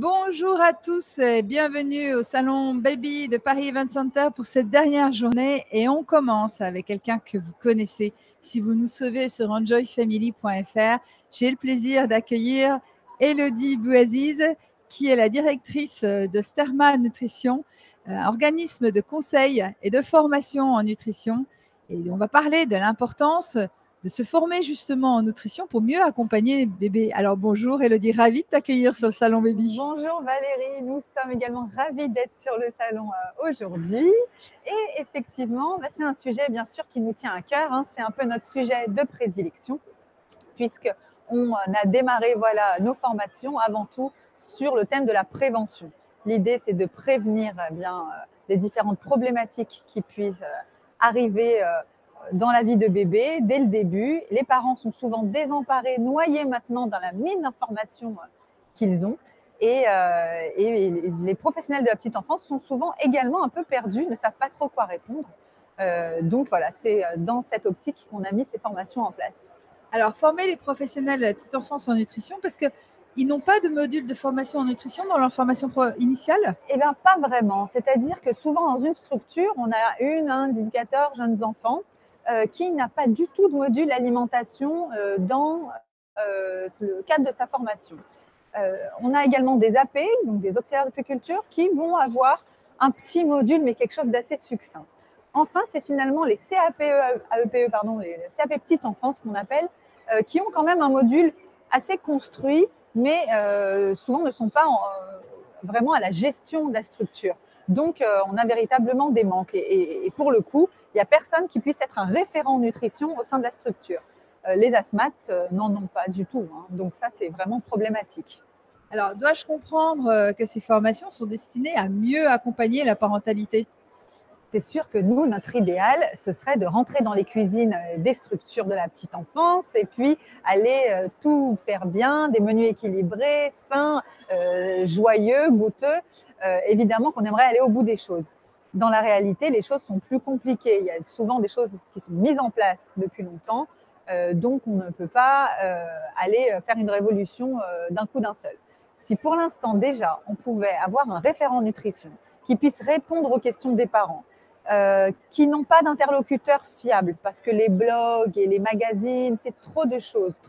Bonjour à tous et bienvenue au Salon Baby de Paris Event Center pour cette dernière journée. Et on commence avec quelqu'un que vous connaissez. Si vous nous suivez sur enjoyfamily.fr, j'ai le plaisir d'accueillir Elodie Bouaziz, qui est la directrice de Sterma Nutrition, organisme de conseil et de formation en nutrition. Et on va parler de l'importance de se former justement en nutrition pour mieux accompagner bébé. Alors bonjour Elodie, ravie de t'accueillir sur le Salon Baby. Bonjour Valérie, nous sommes également ravis d'être sur le salon aujourd'hui. Et effectivement, c'est un sujet bien sûr qui nous tient à cœur, hein. C'est un peu notre sujet de prédilection puisqu'on a démarré nos formations avant tout sur le thème de la prévention. L'idée c'est de prévenir les différentes problématiques qui puissent arriver dans la vie de bébé dès le début. Les parents sont souvent désemparés, noyés maintenant dans la mine d'informations qu'ils ont. Et les professionnels de la petite enfance sont souvent également un peu perdus, ne savent pas trop quoi répondre. Donc voilà, c'est dans cette optique qu'on a mis ces formations en place. Alors, former les professionnels de la petite enfance en nutrition, parce qu'ils n'ont pas de module de formation en nutrition dans leur formation initiale? Eh bien, pas vraiment. C'est-à-dire que souvent, dans une structure, on a un éducateur jeunes enfants qui n'a pas du tout de module alimentation dans le cadre de sa formation. On a également des AP, donc des auxiliaires de puériculture, qui vont avoir un petit module, mais quelque chose d'assez succinct. Enfin, c'est finalement les CAP, les CAP petite enfance qu'on appelle, qui ont quand même un module assez construit, mais souvent ne sont pas vraiment à la gestion de la structure. Donc, on a véritablement des manques. Et pour le coup, il n'y a personne qui puisse être un référent nutrition au sein de la structure. Les asthmates n'en ont pas du tout, hein. Donc ça, c'est vraiment problématique. Alors, dois-je comprendre que ces formations sont destinées à mieux accompagner la parentalité? C'est sûr que nous, notre idéal, ce serait de rentrer dans les cuisines des structures de la petite enfance et puis aller tout faire bien, des menus équilibrés, sains, joyeux, goûteux. Évidemment qu'on aimerait aller au bout des choses. Dans la réalité, les choses sont plus compliquées. Il y a souvent des choses qui sont mises en place depuis longtemps, donc on ne peut pas aller faire une révolution d'un coup d'un seul. Si pour l'instant déjà, on pouvait avoir un référent nutrition qui puisse répondre aux questions des parents, qui n'ont pas d'interlocuteurs fiables, parce que les blogs et les magazines, c'est trop de choses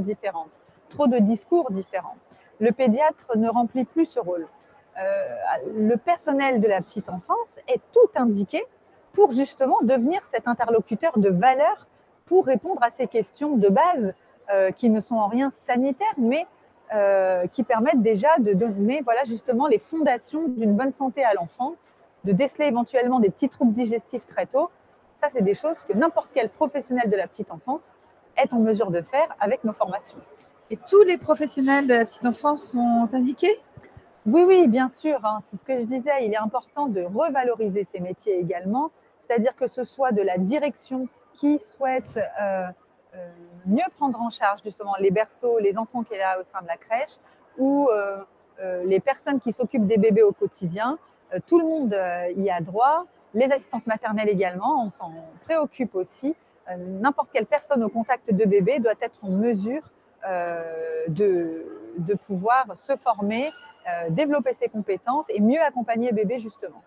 différentes, trop de discours différents. Le pédiatre ne remplit plus ce rôle. Le personnel de la petite enfance est tout indiqué pour justement devenir cet interlocuteur de valeur pour répondre à ces questions de base qui ne sont en rien sanitaires, mais qui permettent déjà de donner justement les fondations d'une bonne santé à l'enfant, de déceler éventuellement des petits troubles digestifs très tôt. Ça, c'est des choses que n'importe quel professionnel de la petite enfance est en mesure de faire avec nos formations. Et tous les professionnels de la petite enfance sont indiqués? Oui, bien sûr, hein. C'est ce que je disais, il est important de revaloriser ces métiers également, c'est-à-dire que ce soit de la direction qui souhaite mieux prendre en charge justement les berceaux, les enfants qu'il y a au sein de la crèche, ou les personnes qui s'occupent des bébés au quotidien. Tout le monde y a droit, les assistantes maternelles également, on s'en préoccupe aussi. N'importe quelle personne au contact de bébé doit être en mesure de pouvoir se former, développer ses compétences et mieux accompagner bébé justement.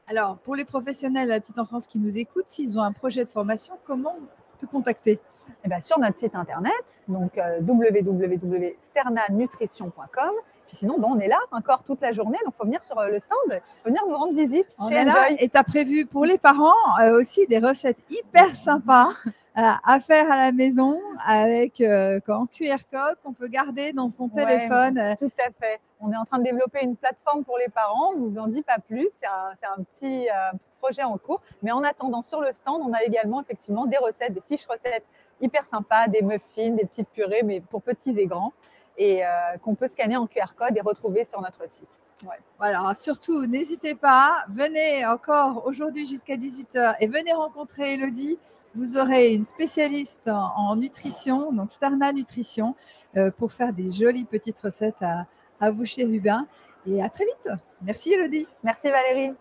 Alors, pour les professionnels de la petite enfance qui nous écoutent, s'ils ont un projet de formation, comment te contacter? Eh bien, sur notre site internet, donc www.sternanutrition.com. Puis sinon, on est là encore toute la journée, donc il faut venir sur le stand, il faut venir nous rendre visite chez Enjoy. Et tu as prévu pour les parents aussi des recettes hyper sympas à faire à la maison avec en QR code qu'on peut garder dans son téléphone. Tout à fait. On est en train de développer une plateforme pour les parents, on ne vous en dit pas plus, c'est un petit projet en cours. Mais en attendant, sur le stand, on a également effectivement des recettes, des fiches recettes hyper sympas, des muffins, des petites purées, mais pour petits et grands, et qu'on peut scanner en QR code et retrouver sur notre site. Ouais. Voilà, surtout, n'hésitez pas, venez encore aujourd'hui jusqu'à 18h et venez rencontrer Elodie. Vous aurez une spécialiste en nutrition, donc Sterna Nutrition, pour faire des jolies petites recettes à vous chez Rubin. Et à très vite. Merci Elodie. Merci Valérie.